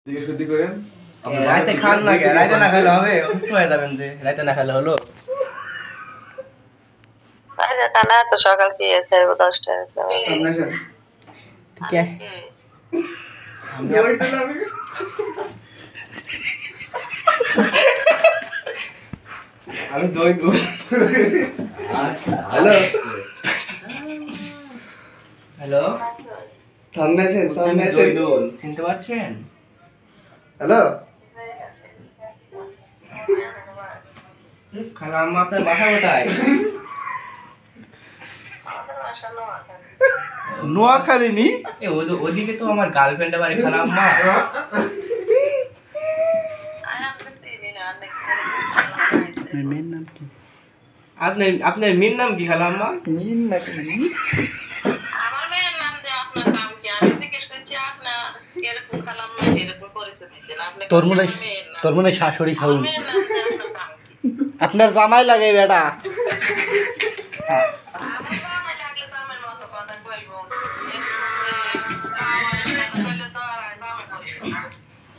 দিকে শুদ্ধি করেন রাতে খান না কে রাতে না খেলে হবে অসুস্থ হয়ে যাবেন যে রাতে না খেলে হলো আরে তা না তো সকাল কি এসে 10টা সামনে আসেন ঠিক আছে আমি জয় দু হ্যালো হ্যালো সামনে আসেন সামনে আসেন জয়দুল চিনতে পারছেন হ্যালো খালা আম্মা আপনার বাসা কোথায় নোয়াখালী নি ওদিকে তো আমার গার্লফ্রেন্ডের বাড়ি খালা আম্মা মেয়ের নাম কি আপনার মেয়ের নাম কি খালা আম্মা মিন নাকি আমার মেয়ের নাম যে আপনার নাম কি আমি জিজ্ঞেস করছি আপনার এরকম খালাম না এরকম পরিচয় দিতেন আপনি তোর মনে শাশুড়ি আমার মেয়ের নাম যে আপনার নাম কি আপনার জামাই লাগে বেটা আমার জামাই লাগলে জামাইয়ের মতো কথা কইবো বললে তো আর জামাই বলবে না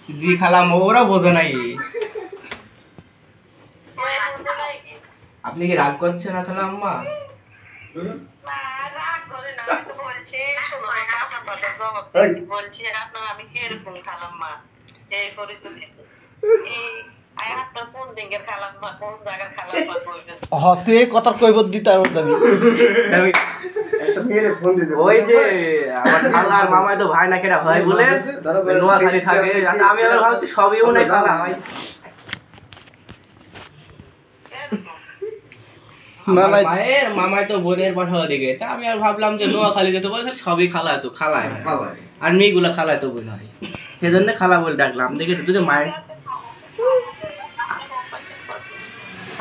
জি খালা আম্মা ওরা বোঝে নাই আপনি কি রাগ করছেন না খালা আম্মা না রাগ করে না আমি তো বলছি শোনো আপনার কথা জবাব দিচ্ছি বলছি আপনার আমি কিরকম খালাম মা এই পরিচয় দিতে এই আপনার কোন দিকের খালাম মা কোন জায়গার খালাম মা কইবেন তুই এই কথার কইবত দিতে আর দাবি একটা মেয়ের ফোন দিতে ওই যে আমার খালা আর মামাই তো ভাই না কেরা হয় বলে নোয়াখালী থাকে আমি আবার ভাবছি সবই মনে হয় খালা হয় না না মায়ের মামাই তো বোনের বাসা ওদিকে তা আমি আর ভাবলাম যে নোয়াখালীতে তো বলে সবই খালা তো খালায় আর মেয়েগুলো খালায় তো বোন হয় সেজন্য খালা বলে ডাকলাম দেখে যদি মায়ের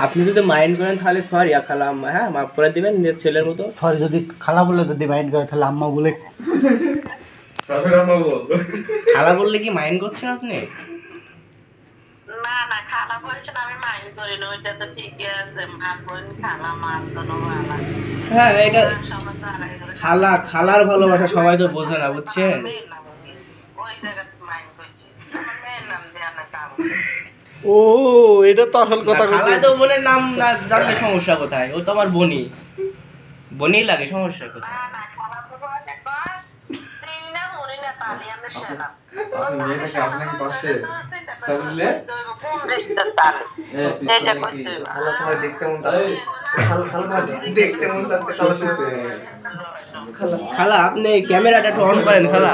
আপনি যদি মাইন্ড করেন তাহলে সরি খালা আম্মা হ্যাঁ মাফ করে দিবেন নিজের ছেলের মতো সরি যদি খালা বলে যদি মাইন্ড করে তাহলে আম্মা বলে খালা বললে কি মাইন্ড করছেন আপনি না না খালা বলছেন আমি মাইন্ড করি না ওইটা তো ঠিকই আছে মা বোন খালা মা তো নোয়ালা হ্যাঁ এটা সমস্যা নাই খালা খালার ভালোবাসা সবাই তো বোঝে না বুঝছেন মেয়ের নাম কি ওই জায়গাতে মাইন্ড করছি আমার মেয়ের নাম দেয়া না কাম ও এটা তো আসল কথা খালা কইছে তো বোনের নাম না জানলে সমস্যা কোথায় ও তো আমার বোনই বোনই লাগে সমস্যা কোথায় না না খালা তো বলে কর তুই না মনে না তালি আমি সেনা মেয়েটা কাজ নাকি পাশে তাহলে কোন রিশতা তার এটা করতে খালা তোমার দেখতে মন চাচ্ছে খালা তোমার দেখতে মন চাচ্ছে খালা শুনতে খালা আপনি ক্যামেরাটা একটু অন করেন খালা